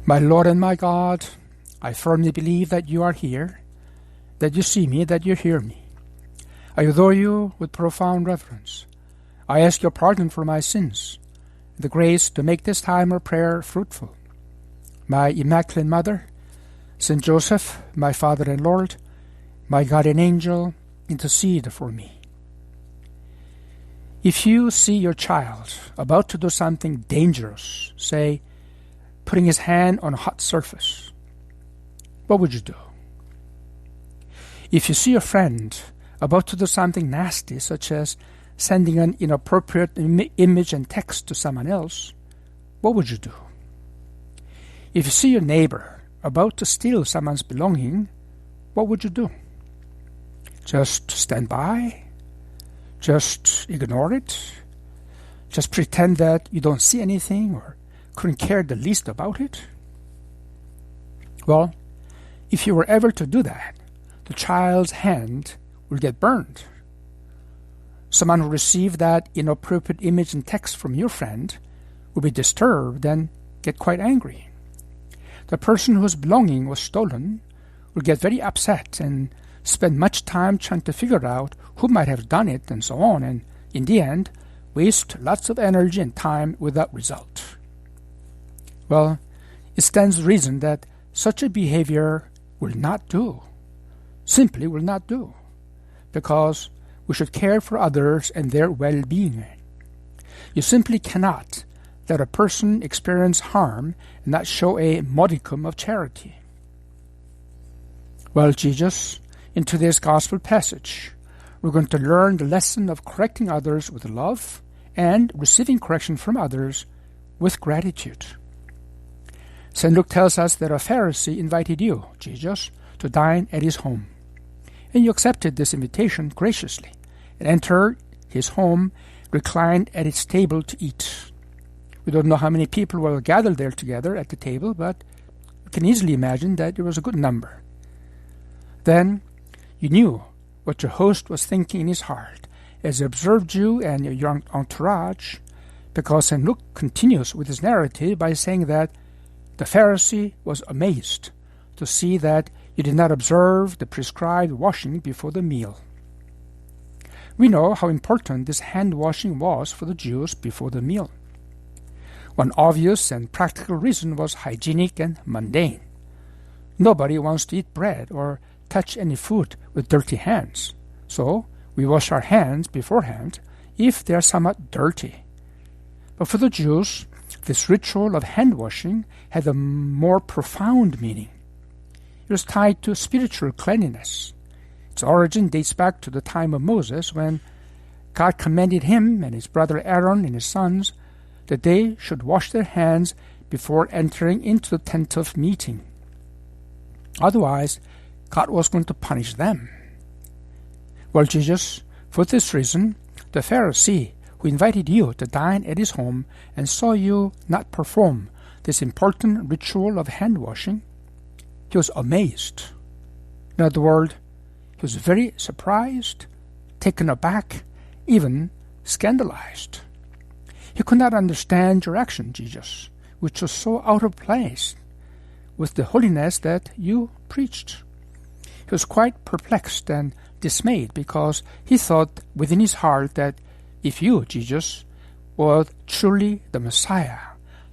My Lord and my God, I firmly believe that you are here, that you see me, that you hear me. I adore you with profound reverence. I ask your pardon for my sins, the grace to make this time of prayer fruitful. My Immaculate Mother, Saint Joseph, my Father and Lord, my guardian angel, intercede for me. If you see your child about to do something dangerous, say, putting his hand on a hot surface, what would you do? If you see a friend about to do something nasty, such as sending an inappropriate image and text to someone else, what would you do? If you see your neighbor about to steal someone's belonging, what would you do? Just stand by? Just ignore it? Just pretend that you don't see anything or couldn't care the least about it? Well, if you were ever to do that, the child's hand will get burned. Someone who received that inappropriate image and text from your friend will be disturbed and get quite angry. The person whose belonging was stolen will get very upset and spend much time trying to figure out who might have done it and so on, and in the end, waste lots of energy and time without result. Well, it stands to reason that such a behavior will not do. Simply will not do, because we should care for others and their well-being. You simply cannot let a person experience harm and not show a modicum of charity. Well, Jesus, in today's gospel passage, we're going to learn the lesson of correcting others with love and receiving correction from others with gratitude. St. Luke tells us that a Pharisee invited you, Jesus, to dine at his home. And you accepted this invitation graciously and entered his home, reclined at its table to eat. We don't know how many people were gathered there together at the table, but you can easily imagine that there was a good number. Then you knew what your host was thinking in his heart as he observed you and your young entourage, because St. Luke continues with his narrative by saying that the Pharisee was amazed to see that you did not observe the prescribed washing before the meal. We know how important this hand washing was for the Jews before the meal. One obvious and practical reason was hygienic and mundane. Nobody wants to eat bread or touch any food with dirty hands, so we wash our hands beforehand if they are somewhat dirty. But for the Jews, this ritual of hand washing had a more profound meaning. It was tied to spiritual cleanliness. Its origin dates back to the time of Moses, when God commanded him and his brother Aaron and his sons that they should wash their hands before entering into the tent of meeting. Otherwise, God was going to punish them. Well, Jesus, for this reason, the Pharisee who invited you to dine at his home and saw you not perform this important ritual of hand washing, he was amazed. In other words, he was very surprised, taken aback, even scandalized. He could not understand your action, Jesus, which was so out of place with the holiness that you preached. He was quite perplexed and dismayed, because he thought within his heart that if you, Jesus, were truly the Messiah,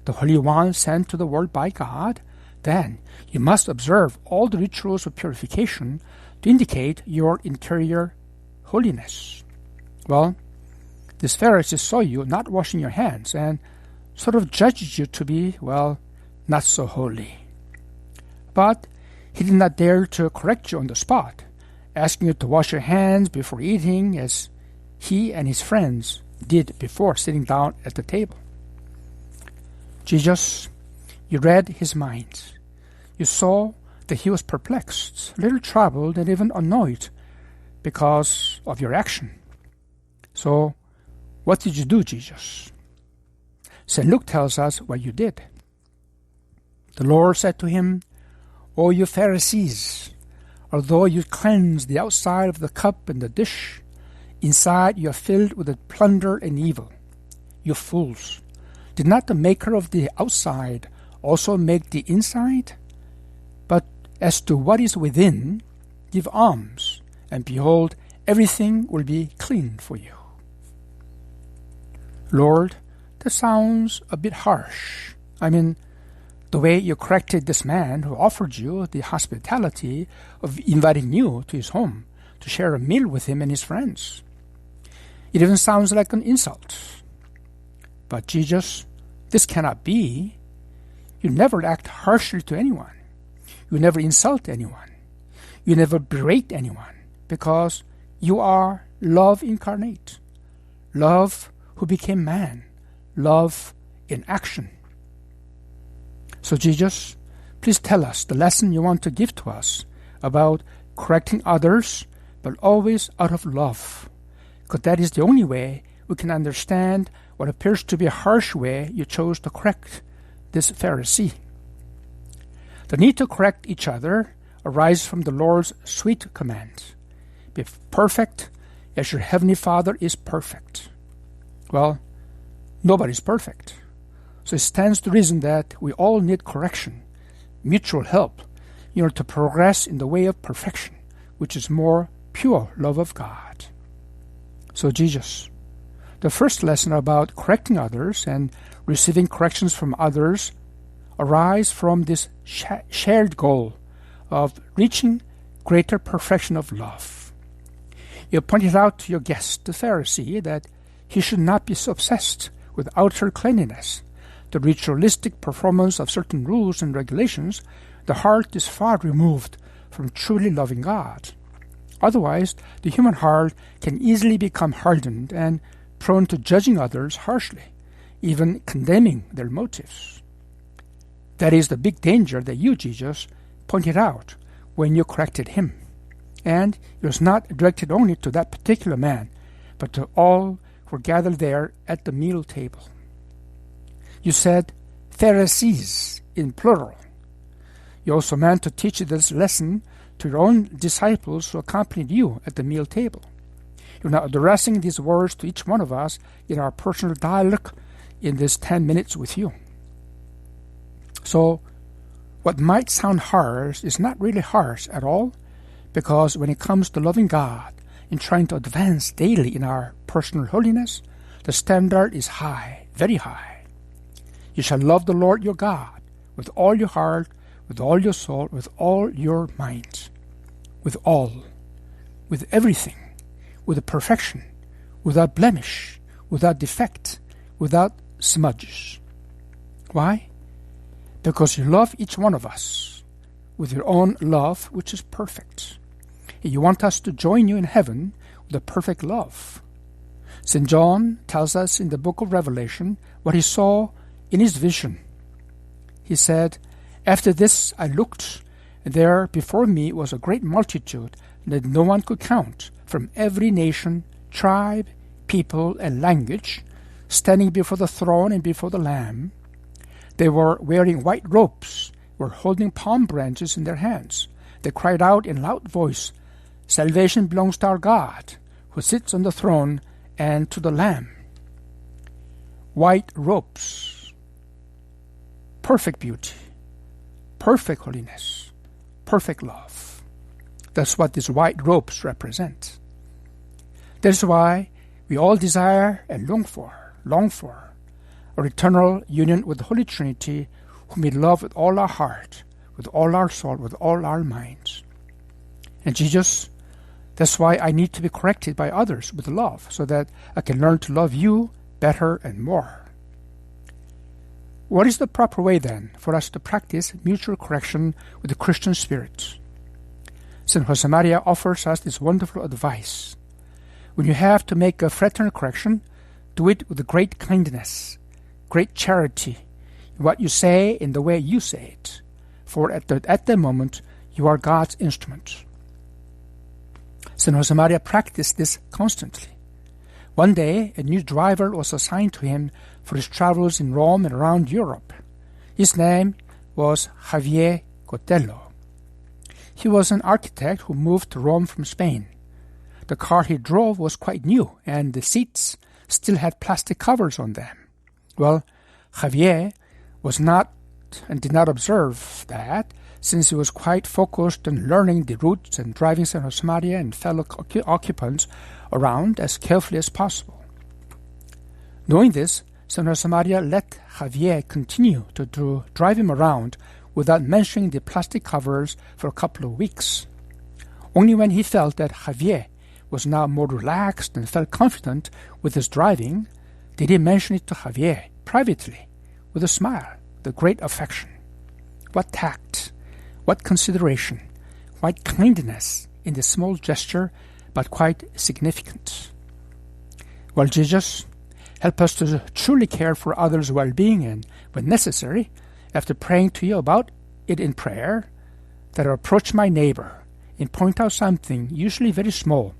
the Holy One sent to the world by God, then you must observe all the rituals of purification to indicate your interior holiness. Well, this Pharisee saw you not washing your hands and sort of judged you to be, well, not so holy. But he did not dare to correct you on the spot, asking you to wash your hands before eating, as he and his friends did before sitting down at the table. Jesus, you read his mind. You saw that he was perplexed, a little troubled, and even annoyed because of your action. So, what did you do, Jesus? St. Luke tells us what you did. The Lord said to him, O you Pharisees, although you cleanse the outside of the cup and the dish, inside you are filled with plunder and evil. You fools! Did not the maker of the outside also make the inside? But as to what is within, give alms, and behold, everything will be clean for you. Lord, that sounds a bit harsh. I mean, the way you corrected this man who offered you the hospitality of inviting you to his home to share a meal with him and his friends. It even sounds like an insult. But Jesus, this cannot be. You never act harshly to anyone. You never insult anyone. You never berate anyone, because you are love incarnate, love who became man, love in action. So Jesus, please tell us the lesson you want to give to us about correcting others, but always out of love, because that is the only way we can understand what appears to be a harsh way you chose to correct this Pharisee. The need to correct each other arises from the Lord's sweet command, be perfect as your heavenly Father is perfect. Well, nobody's perfect. So it stands to reason that we all need correction, mutual help, in order to progress in the way of perfection, which is more pure love of God. So Jesus, the first lesson about correcting others and receiving corrections from others arise from this shared goal of reaching greater perfection of love. You pointed out to your guest, the Pharisee, that he should not be so obsessed with outer cleanliness, the ritualistic performance of certain rules and regulations. The heart is far removed from truly loving God. Otherwise, the human heart can easily become hardened and prone to judging others harshly, even condemning their motives. That is the big danger that you, Jesus, pointed out when you corrected him. And it was not directed only to that particular man, but to all who were gathered there at the meal table. You said Pharisees in plural. You also meant to teach this lesson to your own disciples who accompanied you at the meal table. You're now addressing these words to each one of us in our personal dialogue in this 10 minutes with you. So, what might sound harsh is not really harsh at all, because when it comes to loving God and trying to advance daily in our personal holiness, the standard is high, very high. You shall love the Lord your God with all your heart, with all your soul, with all your mind, with everything, with a perfection, without blemish, without defect, without smudges. Why? Because you love each one of us with your own love, which is perfect. And you want us to join you in heaven with a perfect love. St. John tells us in the book of Revelation what he saw in his vision. He said, "After this I looked, and there before me was a great multitude that no one could count, from every nation, tribe, people, and language, standing before the throne and before the Lamb. They were wearing white robes, were holding palm branches in their hands. They cried out in loud voice, 'Salvation belongs to our God, who sits on the throne, and to the Lamb.'" White robes, perfect beauty, perfect holiness, perfect love. That's what these white robes represent. That's why we all desire and long for our eternal union with the Holy Trinity, whom we love with all our heart, with all our soul, with all our minds. And Jesus, that's why I need to be corrected by others with love, so that I can learn to love you better and more. What is the proper way, then, for us to practice mutual correction with the Christian spirit? St. Josemaria offers us this wonderful advice. When you have to make a fraternal correction, do it with great kindness, great charity, in what you say, in the way you say it, for at the moment you are God's instrument. St. Josemaria practiced this constantly. One day, a new driver was assigned to him for his travels in Rome and around Europe. His name was Javier Cotello. He was an architect who moved to Rome from Spain. The car he drove was quite new, and the seats still had plastic covers on them. Well, Javier was not not and did not observe that, since he was quite focused on learning the routes and driving St. Josemaria and fellow occupants around as carefully as possible. Knowing this, St. Josemaria let Javier continue to drive him around without mentioning the plastic covers for a couple of weeks. Only when he felt that Javier was now more relaxed and felt confident with his driving did he mention it to Javier privately, with a smile, with great affection. What tact, what consideration, what kindness in this small gesture, but quite significant. Well, Jesus, help us to truly care for others' well-being and, when necessary, after praying to you about it in prayer, that I approach my neighbor and point out something, usually very small,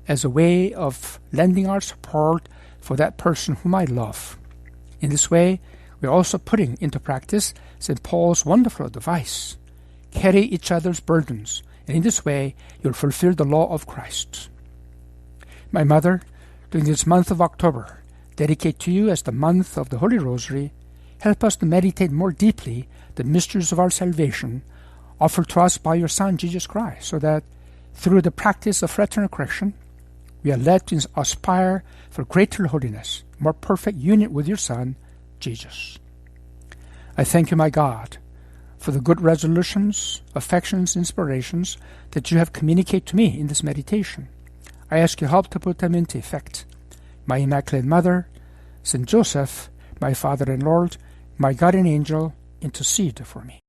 as a way of lending our support for that person whom I love. In this way, we are also putting into practice St. Paul's wonderful advice. Carry each other's burdens, and in this way you'll fulfill the law of Christ. My mother, during this month of October, dedicate to you as the month of the Holy Rosary, help us to meditate more deeply the mysteries of our salvation offered to us by your Son, Jesus Christ, so that through the practice of fraternal correction, we are led to aspire for greater holiness, more perfect union with your Son, Jesus. I thank you, my God, for the good resolutions, affections, inspirations that you have communicated to me in this meditation. I ask your help to put them into effect. My Immaculate Mother, St. Joseph, my Father and Lord, my guardian angel, intercede for me.